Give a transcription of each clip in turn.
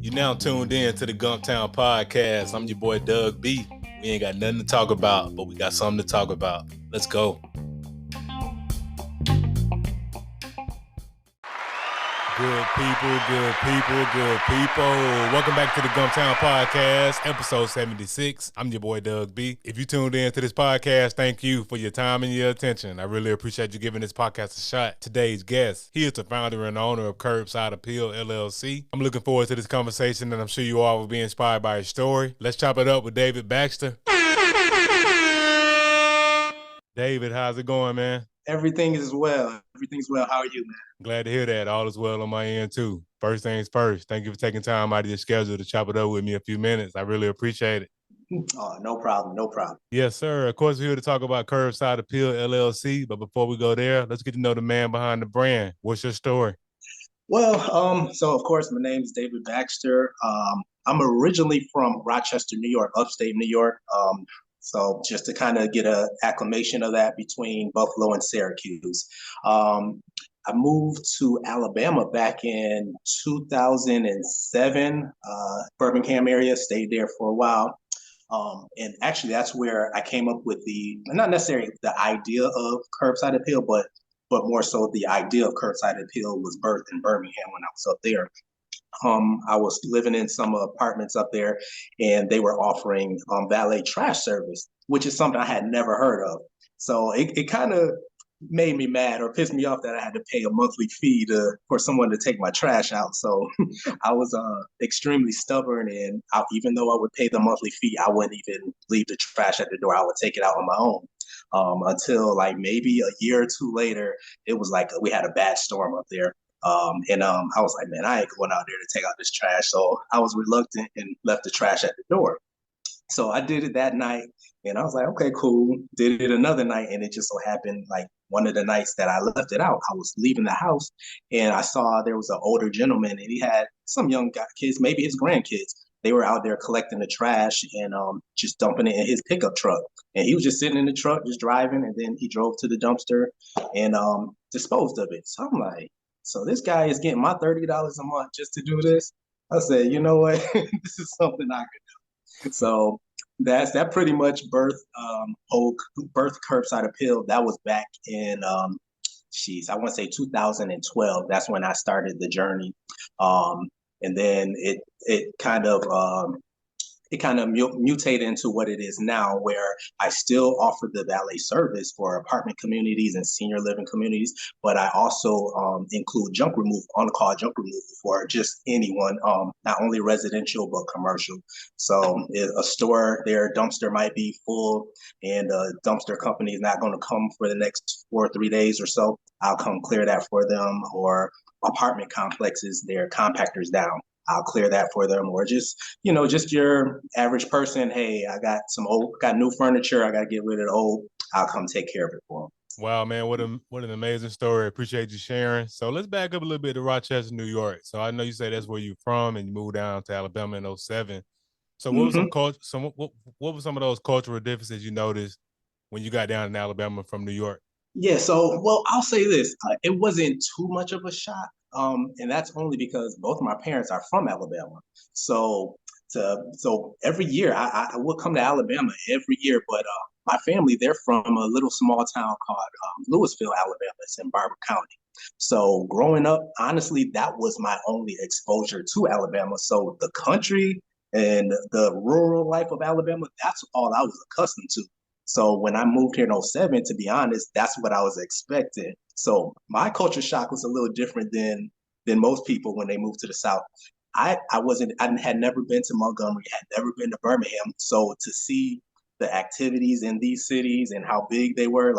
You now tuned in to the GumpTown podcast. I'm your boy Doug B. We ain't got nothing to talk about, but we got something to talk about. Let's go. Good people. Welcome back to the GumpTown podcast, episode 76. I'm your boy Doug B. If you tuned in to this podcast, thank you for your time and your attention. I really appreciate you giving this podcast a shot. Today's guest, he is the founder and owner of Curbside Appeal, LLC. I'm looking forward to this conversation, and I'm sure you all will be inspired by his story. Let's chop it up with David Baxter. David, how's it going, man? Everything is well. Everything's well. How are you, man? Glad to hear that. All is well on my end, too. First things first, thank you for taking time out of your schedule to chop it up with me a few minutes. I really appreciate it. Oh, no problem. Yes, sir. Of course, we're here to talk about Curbside Appeal, LLC. But before we go there, let's get to know the man behind the brand. What's your story? Well, so of course, my name is David Baxter. I'm originally from Rochester, New York, upstate New York. So just to kind of get an acclimation of that between Buffalo and Syracuse. I moved to Alabama back in 2007, Birmingham area, stayed there for a while. And actually that's where I came up with not necessarily the idea of curbside appeal, but more so the idea of curbside appeal was birthed in Birmingham when I was up there. I was living in some apartments up there, and they were offering valet trash service, which is something I had never heard of. So it kind of made me mad or pissed me off that I had to pay a monthly fee for someone to take my trash out. So I was extremely stubborn, and even though I would pay the monthly fee, I wouldn't even leave the trash at the door. I would take it out on my own until like maybe a year or two later. It was like we had a bad storm up there. I was like, man, I ain't going out there to take out this trash. So I was reluctant and left the trash at the door. So I did it that night, and I was like, okay, cool. Did it another night, and it just so happened like one of the nights that I left it out, I was leaving the house, and I saw there was an older gentleman, and he had some young kids, maybe his grandkids. They were out there collecting the trash and just dumping it in his pickup truck. And he was just sitting in the truck, just driving, and then he drove to the dumpster and disposed of it. So I'm like, so this guy is getting my $30 a month just to do this? I said, you know what? This is something I could do. So that pretty much birthed Curbside Appeal. That was back in I want to say 2012. That's when I started the journey. And then it kind of mutated into what it is now, where I still offer the valet service for apartment communities and senior living communities, but I also include junk removal, on-call junk removal for just anyone, not only residential, but commercial. So if a store, their dumpster might be full and the dumpster company is not going to come for the next 4 or 3 days or so, I'll come clear that for them. Or apartment complexes, their compactors down, I'll clear that for them. Or just your average person, hey, I got new furniture, I got to get rid of the old, I'll come take care of it for them. Wow, man, what an amazing story. Appreciate you sharing. So let's back up a little bit to Rochester, New York. So I know you say that's where you're from and you moved down to Alabama in 2007. So what was some of those cultural differences you noticed when you got down in Alabama from New York? Yeah, so, well, I'll say this. It wasn't too much of a shock, and that's only because both of my parents are from Alabama. So every year, I would come to Alabama every year, but my family, they're from a little small town called Louisville, Alabama. It's in Barber County. So growing up, honestly, that was my only exposure to Alabama. So the country and the rural life of Alabama, that's all I was accustomed to. So when I moved here in 2007, to be honest, that's what I was expecting. So my culture shock was a little different than most people when they moved to the South. I had never been to Montgomery, had never been to Birmingham. So to see the activities in these cities and how big they were,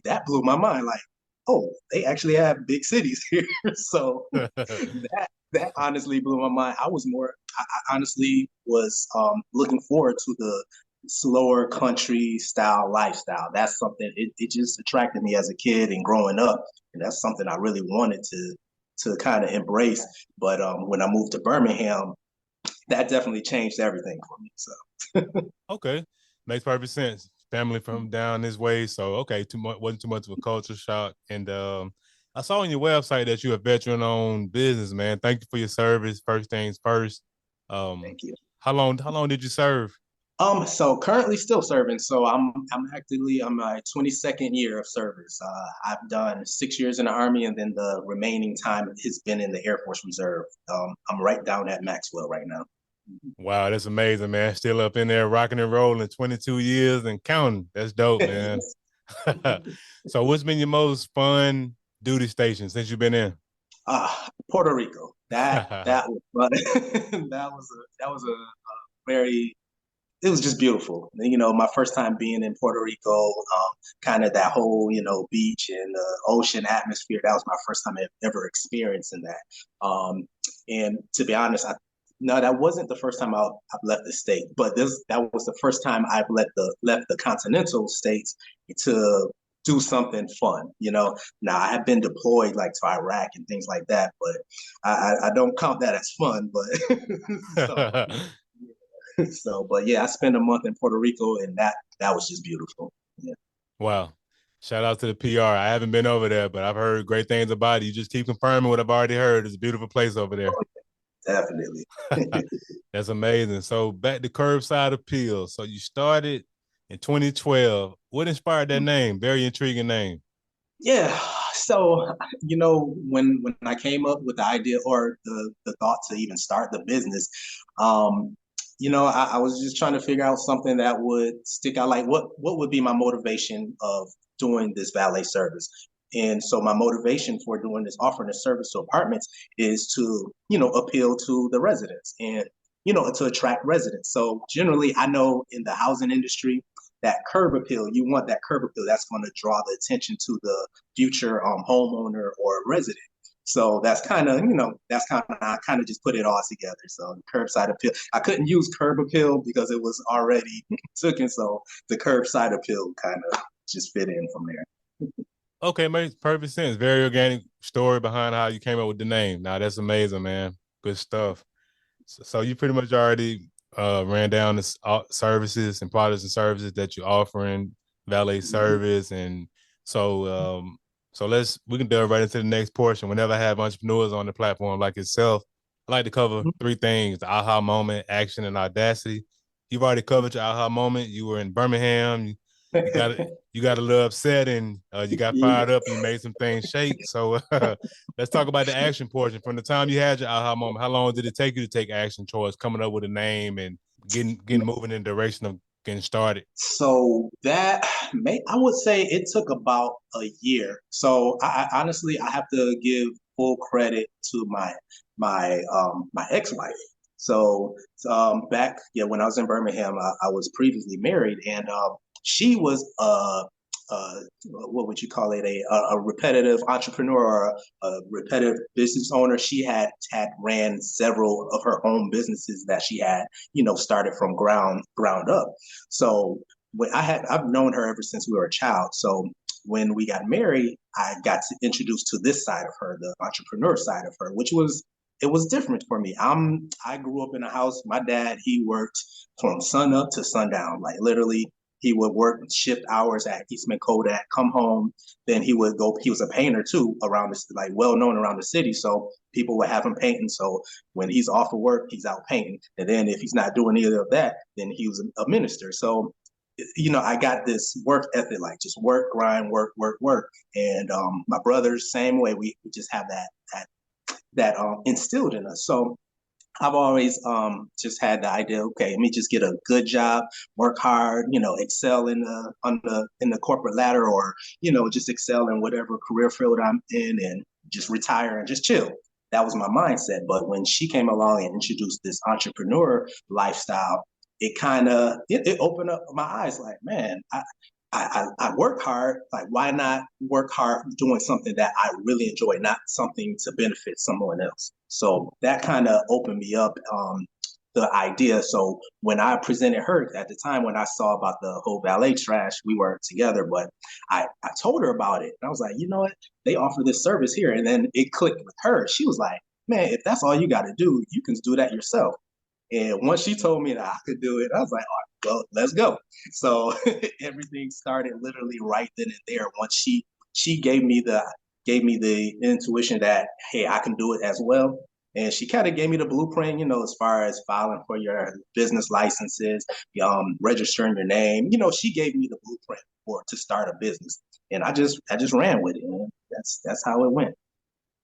that blew my mind. Like, oh, they actually have big cities here. So that honestly blew my mind. I honestly was looking forward to the slower country style lifestyle. That's something, it just attracted me as a kid and growing up, and that's something I really wanted to kind of embrace. But when I moved to Birmingham, that definitely changed everything for me. So okay, makes perfect sense. Family from down this way, so okay, wasn't too much of a culture shock. And I saw on your website that you're a veteran-owned business, man. Thank you for your service. First things first. Um, Thank you. how long did you serve? So currently still serving. So I'm my 22nd year of service. I've done 6 years in the Army, and then the remaining time has been in the Air Force Reserve. I'm right down at Maxwell right now. Wow, that's amazing, man. Still up in there rocking and rolling 22 years and counting. That's dope, man. Yes. So what's been your most fun duty station since you've been in? Puerto Rico. That was fun. That was a very it was just beautiful. You know, my first time being in Puerto Rico, kind of that whole, beach and ocean atmosphere. That was my first time ever experiencing that. And to be honest, no, that wasn't the first time I've left the state, but that was the first time I've left the continental states to do something fun. Now I have been deployed like to Iraq and things like that, but I don't count that as fun. But so so, but yeah, I spent a month in Puerto Rico, and that was just beautiful. Yeah. Wow. Shout out to the PR. I haven't been over there, but I've heard great things about it. You just keep confirming what I've already heard. It's a beautiful place over there. Oh, definitely. That's amazing. So back to Curbside Appeal. So you started in 2012. What inspired that name? Very intriguing name. Yeah. So, when I came up with the idea or the thought to even start the business, I was just trying to figure out something that would stick out. Like, what would be my motivation of doing this valet service? And so my motivation for doing this, offering a service to apartments, is to, appeal to the residents and, to attract residents. So generally, I know in the housing industry, that curb appeal, you want that curb appeal that's going to draw the attention to the future homeowner or resident. So I kind of just put it all together. So the curbside appeal, I couldn't use curb appeal because it was already taken. So the curbside appeal kind of just fit in from there. Okay, makes perfect sense. Very organic story behind how you came up with the name. Now that's amazing, man. Good stuff. So you pretty much already ran down the services and products and services that you're offering, valet service, and so so we can delve right into the next portion. Whenever I have entrepreneurs on the platform like yourself, I like to cover three things: the aha moment, action, and audacity. You've already covered your aha moment. You were in Birmingham. You got you got a little upset and you got Yeah. fired up and you made some things shake. So let's talk about the action portion. From the time you had your aha moment, how long did it take you to take action towards coming up with a name and getting moving in the direction of getting started? So I would say it took about a year. So I honestly I have to give full credit to my ex-wife. So back when I was in Birmingham, I was previously married, and she was what would you call it, a repetitive entrepreneur or a repetitive business owner. She had ran several of her own businesses that she had started from ground up. So I've known her ever since we were a child. So when we got married, I got to introduced to this side of her, the entrepreneur side of her, which was it was different for me. I grew up in a house. My dad, he worked from sun up to sundown, like literally. He would work shift hours at Eastman Kodak, come home, then he would go. He was a painter too, around this, like well known around the city. So people would have him painting. So when he's off of work, he's out painting. And then if he's not doing either of that, then he was a minister. So I got this work ethic, like just work, grind, work, work, work. And my brothers, same way. We just have that instilled in us. So I've always just had the idea, okay, let me just get a good job, work hard, excel in the corporate ladder, or just excel in whatever career field I'm in, and just retire and just chill. That was my mindset. But when she came along and introduced this entrepreneur lifestyle, it opened up my eyes. Like, man, I work hard. Like, why not work hard doing something that I really enjoy, not something to benefit someone else? So that kind of opened me up the idea. So when I presented her at the time, when I saw about the whole valet trash, we weren't together, but I told her about it. And I was like, you know what? They offer this service here. And then it clicked with her. She was like, man, if that's all you got to do, you can do that yourself. And once she told me that I could do it, I was like, all right, well, let's go. So everything started literally right then and there. Once she gave me the intuition that, hey, I can do it as well. And she kind of gave me the blueprint, as far as filing for your business licenses, registering your name. She gave me the blueprint to start a business, and I just ran with it. Man. That's how it went.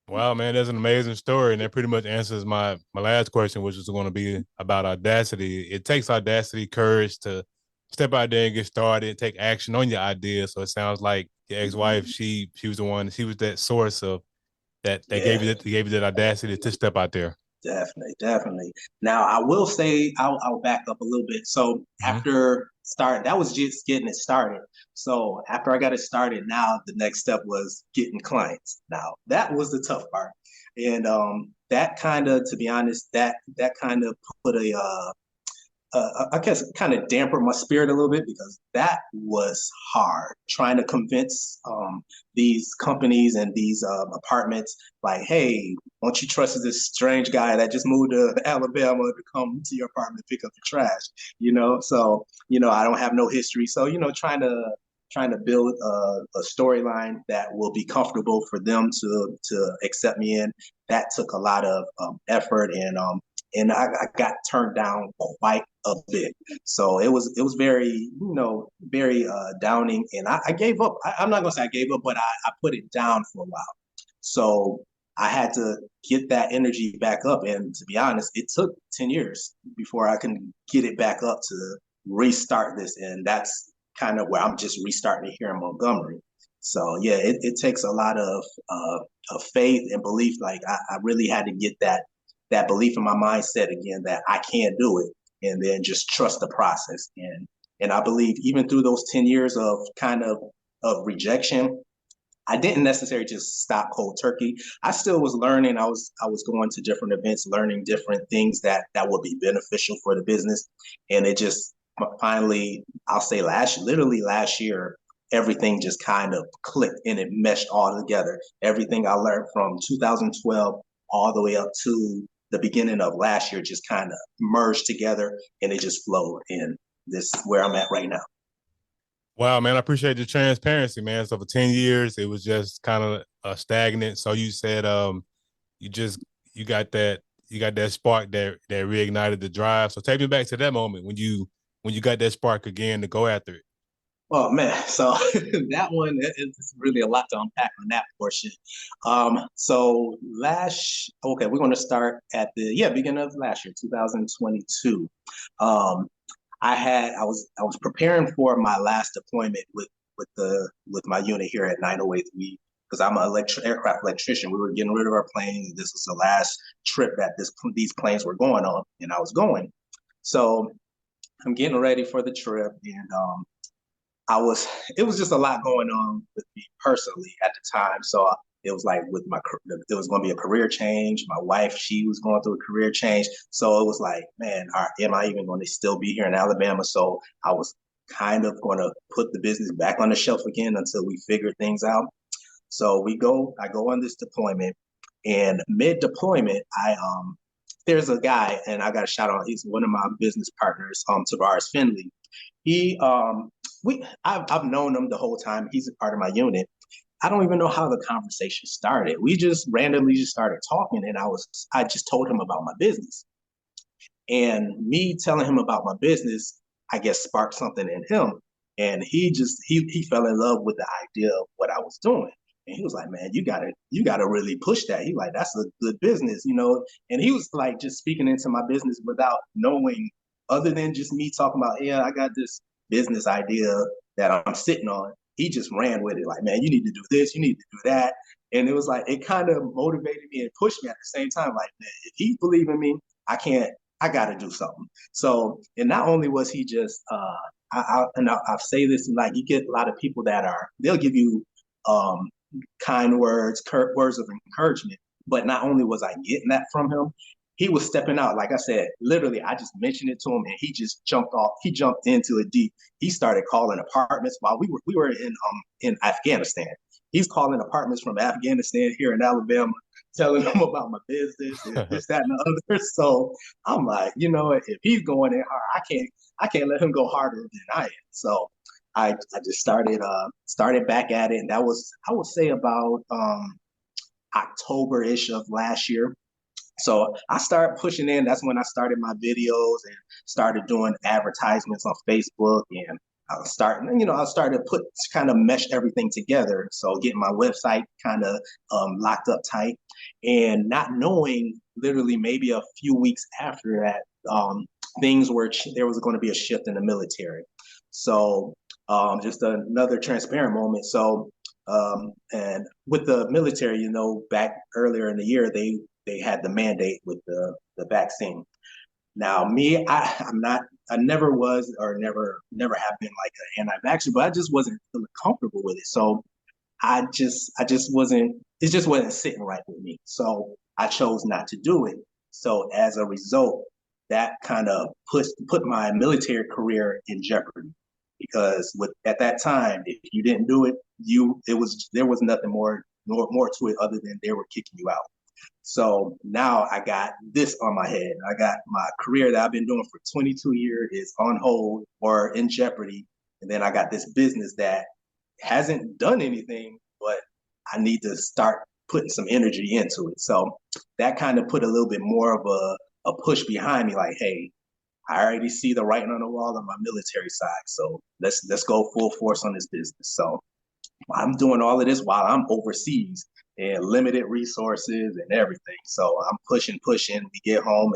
Wow, man, that's an amazing story, and that pretty much answers my last question, which was going to be about audacity. It takes audacity, courage to step out there and get started, take action on your idea. So it sounds like your ex-wife, she was the one, she was that source of that Yeah. gave you that audacity to step out there. Definitely, definitely. Now, I will say, I'll back up a little bit. So Mm-hmm. after start, that was just getting it started. So after I got it started, now the next step was getting clients. Now that was the tough part, and that kind of, to be honest, that kind of put I guess kind of dampened my spirit a little bit, because that was hard trying to convince these companies and these apartments, like, hey, won't you trust this strange guy that just moved to Alabama to come to your apartment pick up the trash? So I don't have no history, so trying to build a storyline that will be comfortable for them to accept me in. That took a lot of effort, and I got turned down quite a bit. So it was very, very downing, and I gave up. I'm not gonna say I gave up, but I put it down for a while. So I had to get that energy back up, and to be honest, it took 10 years before I can get it back up to restart this, and that's kind of where I'm just restarting it here in Montgomery. So yeah, it takes a lot of faith and belief. Like I really had to get that belief in my mindset again, that I can do it, and then just trust the process. And I believe even through those 10 years of kind of rejection, I didn't necessarily just stop cold turkey. I still was learning. I was going to different events, learning different things that would be beneficial for the business. And it just finally, I'll say literally last year, everything just kind of clicked and it meshed all together. Everything I learned from 2012 all the way up to the beginning of last year just kind of merged together, and it just flowed. And this is where I'm at right now. Wow, man, I appreciate your transparency, man. So for 10 years, it was just kind of stagnant. So you said you just you got that spark that reignited the drive. So take me back to that moment when you got that spark again to go after it. Oh man, so that one, it's really a lot to unpack on that portion. So okay, we're going to start at the beginning of last year, 2022. Um, I was preparing for my last deployment with my unit here at 908, because I'm an aircraft electrician. We were getting rid of our planes. This was the last trip that these planes were going on, and I was going. So I'm getting ready for the trip, and it was just a lot going on with me personally at the time. So it was like it was going to be a career change. My wife, she was going through a career change. So it was like, man, am I even going to still be here in Alabama? So I was kind of going to put the business back on the shelf again until we figure things out. So I go on this deployment, and mid deployment, there's a guy, and I got a shout out. He's one of my business partners, Tavares Finley. He I've known him the whole time. He's a part of my unit. I don't even know how the conversation started. We just randomly just started talking, and I just told him about my business. And me telling him about my business, I guess, sparked something in him. And he fell in love with the idea of what I was doing. And he was like, man, you gotta really push that. He like, that's a good business. And he was like just speaking into my business without knowing, other than just me talking about, yeah, I got this business idea that I'm sitting on. He just ran with it, like, man, you need to do this, you need to do that. And it was like, it kind of motivated me and pushed me at the same time. Like, man, if he believe in me, I got to do something. So, and not only was he just, I'll say this, like, you get a lot of people they'll give you kind words, words of encouragement. But not only was I getting that from him, he was stepping out. Like I said, literally, I just mentioned it to him, and he just jumped off. He jumped into it deep. He started calling apartments while we were in Afghanistan. He's calling apartments from Afghanistan here in Alabama, telling them about my business and this, that, and the other. So I'm like, if he's going in hard, I can't let him go harder than I am. So I just started back at it, and that was, I would say, about October-ish of last year. So I started pushing in. That's when I started my videos and started doing advertisements on Facebook. And I started to kind of mesh everything together. So getting my website kind of locked up tight, and not knowing, literally maybe a few weeks after that, there was going to be a shift in the military. So just another transparent moment. So and with the military, back earlier in the year, they had the mandate with the vaccine. Now, me, I never was or never have been like an anti-vaxxer, but I just wasn't feeling comfortable with it. So I just wasn't, it just wasn't sitting right with me. So I chose not to do it. So as a result, that kind of put my military career in jeopardy, because at that time, if you didn't do it, there was nothing more to it other than they were kicking you out. So now I got this on my head. I got my career that I've been doing for 22 years is on hold or in jeopardy. And then I got this business that hasn't done anything, but I need to start putting some energy into it. So that kind of put a little bit more of a push behind me, like, hey, I already see the writing on the wall on my military side. So let's go full force on this business. So I'm doing all of this while I'm overseas and limited resources and everything. So I'm pushing. We get home,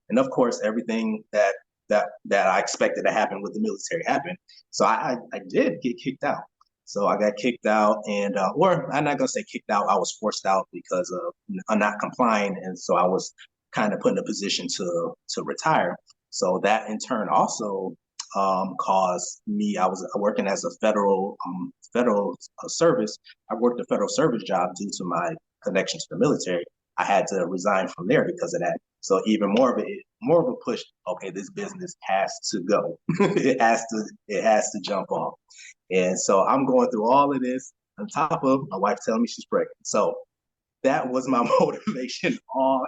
and of course everything that I expected to happen with the military happened. So I did get kicked out. So I got kicked out, and or I'm not gonna say kicked out. I was forced out because of I'm not complying, and so I was kind of put in a position to retire. So that in turn also caused me. I was working as a federal service. I worked a federal service job due to my connection to the military. I had to resign from there because of that. So even more of a push. Okay, this business has to go. It has to jump off. And so I'm going through all of this on top of my wife telling me she's pregnant. So that was my motivation all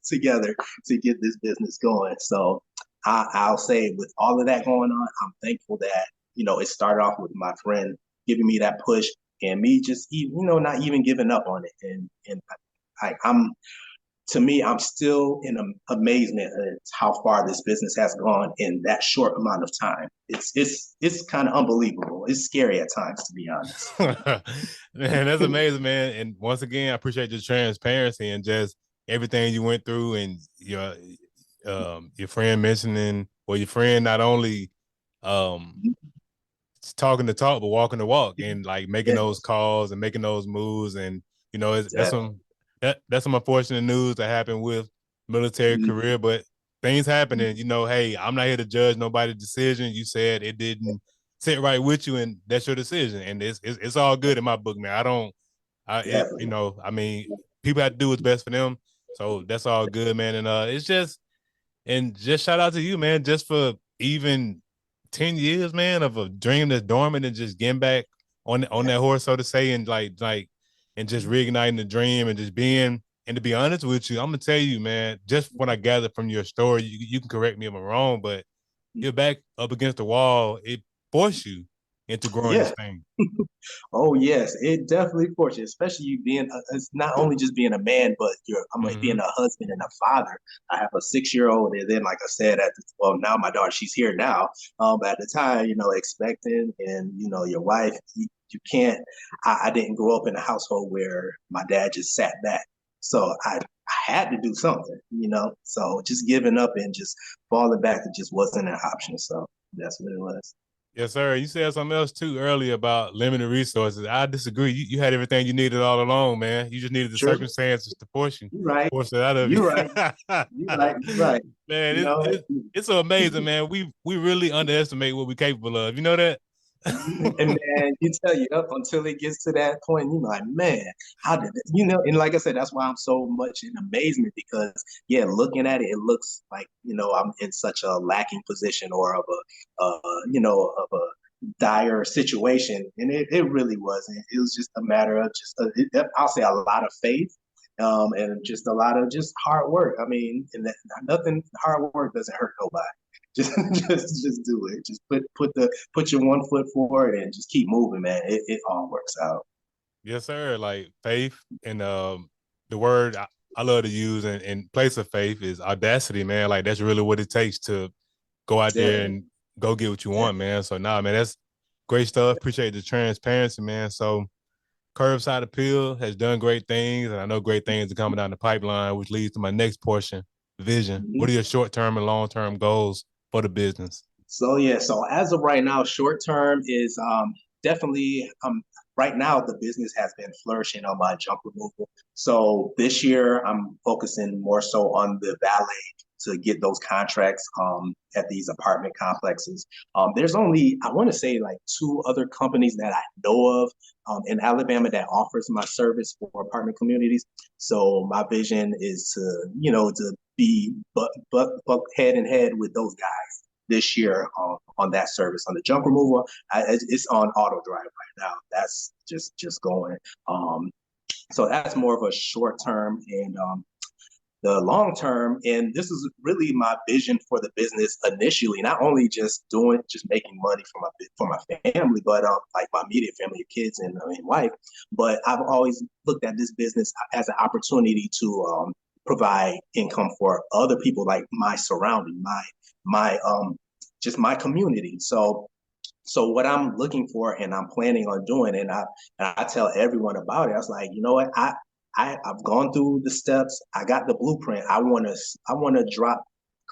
together to get this business going. So I'll say with all of that going on, I'm thankful that, it started off with my friend giving me that push and me just, not even giving up on it. And I'm to me, I'm still in amazement at how far this business has gone in that short amount of time. It's kind of unbelievable. It's scary at times, to be honest. Man, that's amazing, man. And once again, I appreciate your transparency and just everything you went through, and your friend mentioning, well, your friend not only talking the talk but walking the walk, and like making those calls and making those moves, and that's some unfortunate news that happened with military career, but things happen, and hey, I'm not here to judge nobody's decision. You said it didn't sit right with you, and that's your decision, and it's all good in my book, man. I mean, people have to do what's best for them, so that's all good, man. And it's just shout out to you, man, just for even 10 years, man, of a dream that's dormant and just getting back on that horse, so to say, and and just reigniting the dream and just being. And to be honest with you, I'm gonna tell you, man, just what I gathered from your story, you can correct me if I'm wrong, but you're back up against the wall. It forced you into growing this thing. Oh yes, it definitely forces you, especially you being it's not only just being a man, but being a husband and a father. I have a 6-year-old, and then like I said, now my daughter, she's here now. But at the time, expecting, and your wife, you can't. I didn't grow up in a household where my dad just sat back, so I had to do something, So just giving up and just falling back, it just wasn't an option. So that's what it was. Yes, sir. You said something else too earlier about limited resources. I disagree. You had everything you needed all along, man. You just needed the circumstances to force You're right. force it out of you. You're right. You're right. You're right. Man, it's so amazing, man. We really underestimate what we're capable of. You know that? And man, up until it gets to that point, you're like, man, how did it, and like I said, that's why I'm so much in amazement, because looking at it, it looks like, I'm in such a lacking position, or of of a dire situation. And it really wasn't. It was just a matter of I'll say a lot of faith, and just a lot of just hard work. I mean, nothing, hard work doesn't hurt nobody. Just just do it. Just put your one foot forward and just keep moving, man. It all works out. Yes, sir. Like faith and the word I love to use in place of faith is audacity, man. Like that's really what it takes to go out there Definitely. and go get what you want, man. So nah, man, that's great stuff. Appreciate the transparency, man. So Curbside Appeal has done great things, and I know great things are coming down the pipeline, which leads to my next portion, vision. What are your short-term and long-term goals for the business? So yeah, so as of right now, short term is definitely right now the business has been flourishing on my junk removal. So this year I'm focusing more so on the valet to get those contracts at these apartment complexes. There's only I want to say like two other companies that I know of in Alabama that offers my service for apartment communities. So my vision is to to be butt head and head with those guys this year on that service. On the junk removal, it's on auto drive right now. That's just going. So that's more of a short term, and the long term. And this is really my vision for the business initially. Not only just making money for my family, but like my immediate family, kids and wife. But I've always looked at this business as an opportunity to provide income for other people, like my surrounding, my just my community. So what I'm looking for and I'm planning on doing, and I tell everyone about it. I was like, you know what, I've gone through the steps. I got the blueprint. I wanna drop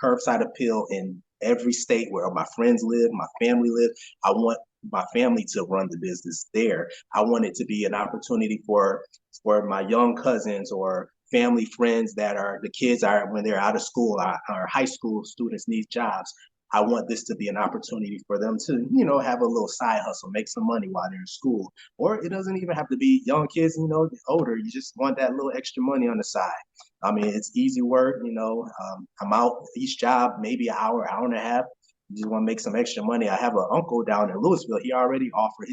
Curbside Appeal in every state where my friends live, my family live. I want my family to run the business there. I want it to be an opportunity for my young cousins or family friends that are the kids are when they're out of school, or high school students need jobs. I want this to be an opportunity for them to, have a little side hustle, make some money while they're in school. Or it doesn't even have to be young kids, older. You just want that little extra money on the side. I mean, it's easy work, I'm out each job, maybe an hour and a half. You just want to make some extra money. I have an uncle down in Louisville. He already offered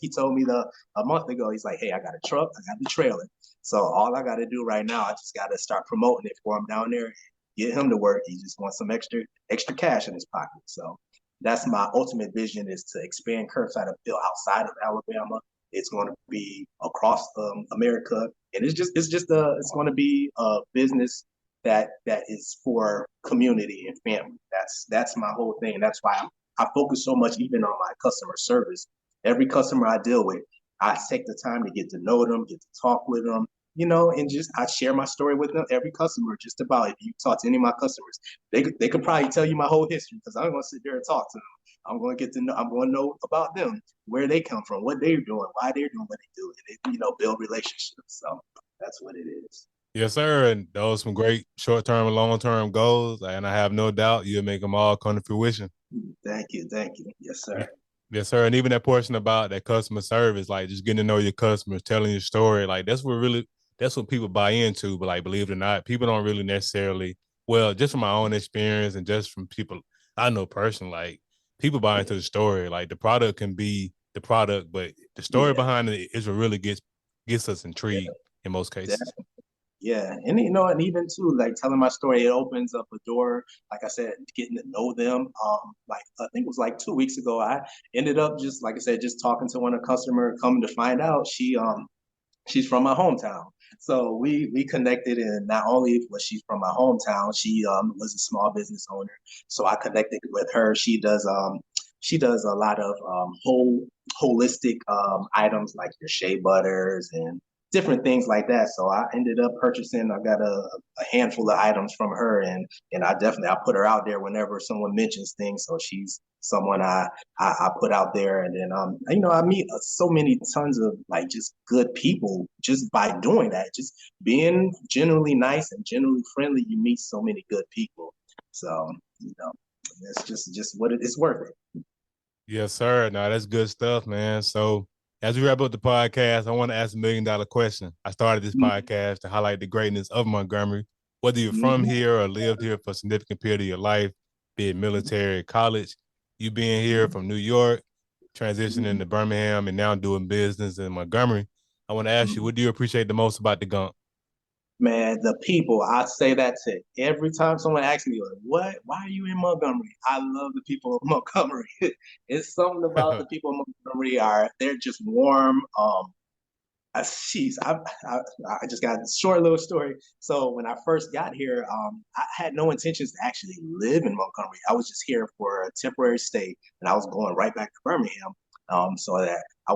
he told me a month ago, he's like, hey, I got a truck, I got the trailer. So all I got to do right now, I just got to start promoting it for him down there, get him to work. He just wants some extra cash in his pocket. So that's my ultimate vision, is to expand Curbside Appeal outside of Alabama. It's going to be across America, and it's going to be a business that is for community and family. That's my whole thing. That's why I focus so much even on my customer service. Every customer I deal with, I take the time to get to know them, get to talk with them, and just I share my story with them. Every customer, just about, if you talk to any of my customers, they could probably tell you my whole history, because I'm going to sit there and talk to them. I'm going to get to know. I'm going to know about them, where they come from, what they're doing, why they're doing what they do, and build relationships. So that's what it is. Yes, sir. And those some great short-term and long-term goals, and I have no doubt you'll make them all come to fruition. Thank you. Yes, sir. Yes, sir. And even that portion about that customer service, like just getting to know your customers, telling your story, like that's what people buy into. But like, believe it or not, people don't really necessarily, well, just from my own experience and just from people I know personally, like people buy into the story. Like the product can be the product, but the story Yeah, behind it is what really gets us yeah, intrigued in most cases. definitely. Yeah, and and even too, like telling my story, it opens up a door. Like I said, getting to know them. Like I think it was like 2 weeks ago, I ended up just like I said, just talking to one customer. Coming to find out, she's from my hometown. So we connected, and not only was she from my hometown, she was a small business owner. So I connected with her. She does a lot of holistic items like your shea butters and different things like that. So I ended up purchasing. I got a handful of items from her, and I put her out there whenever someone mentions things. So she's someone I put out there, and then I meet so many tons of like just good people just by doing that. Just being generally nice and generally friendly, you meet so many good people. So it's just what it's worth it. Yes, sir. No, that's good stuff, man. So as we wrap up the podcast, I want to ask $1 million question. I started this podcast to highlight the greatness of Montgomery. Whether you're from Mm-hmm. here or lived here for a significant period of your life, be it military, college, you being here from New York, transitioning to Birmingham, and now doing business in Montgomery, I want to ask you, what do you appreciate the most about the Gump? Man, the people. I say that to every time someone asks me, like, "What? Why are you in Montgomery?" I love the people of Montgomery. It's something about the people of Montgomery, they're just warm. I just got a short little story. So when I first got here, I had no intentions to actually live in Montgomery. I was just here for a temporary stay, and I was going right back to Birmingham. So that I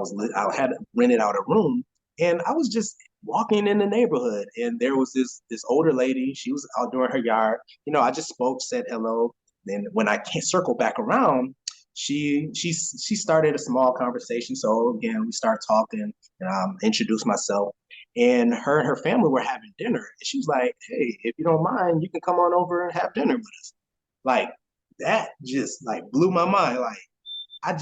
had rented out a room, and I was just walking in the neighborhood, and there was this older lady. She was out doing her yard. I just spoke, said hello. Then when I can't circle back around, she started a small conversation. So again, we start talking, introduced myself, and her family were having dinner. And she was like, "Hey, if you don't mind, you can come on over and have dinner with us." Like that just like blew my mind. Like I've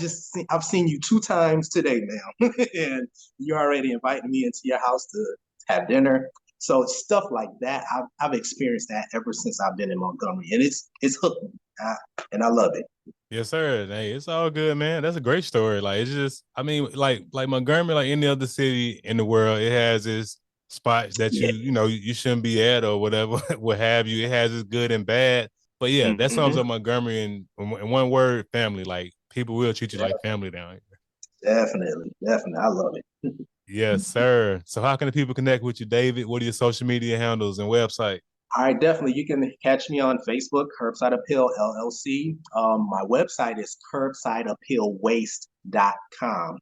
seen you 2 times today now, and you already invited me into your house to have dinner. So stuff like that, I've experienced that ever since I've been in Montgomery, and it's hooked me, and I love it. Yes, sir. Hey, it's all good, man. That's a great story. Like it's just, I mean, like Montgomery, like any other city in the world, it has its spots that Yeah. you shouldn't be at or whatever, what have you. It has its good and bad. But yeah, that sums Mm-hmm. up Montgomery in one word, family. Like people will treat you Yeah, like family down here. definitely. I love it. Yes, sir. So how can the people connect with you, David? What are your social media handles and website? All right, definitely. You can catch me on Facebook, Curbside Appeal LLC. My website is curbsideappealwaste.com.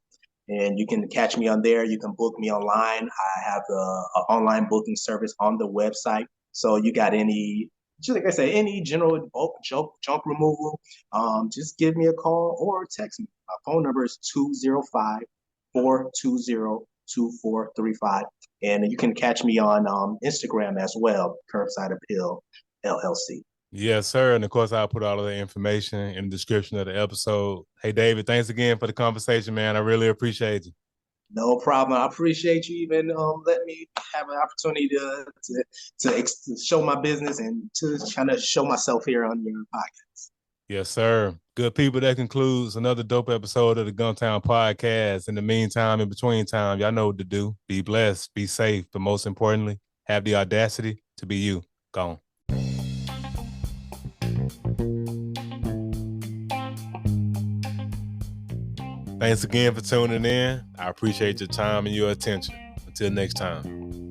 And you can catch me on there. You can book me online. I have a online booking service on the website. So you got just like I say, any general bulk junk removal, just give me a call or text me. My phone number is 205-420-2435. And you can catch me on Instagram as well, Curbside Appeal LLC. Yes, sir. And of course, I'll put all of the information in the description of the episode. Hey, David, thanks again for the conversation, man. I really appreciate you. No problem. I appreciate you even letting me have an opportunity to show my business and to kind of show myself here on your podcast. Yes, sir. Good people, that concludes another dope episode of the GumpTown podcast. In the meantime, in between time, y'all know what to do. Be blessed, be safe, but most importantly, have the audacity to be you. Gone. Thanks again for tuning in. I appreciate your time and your attention. Until next time.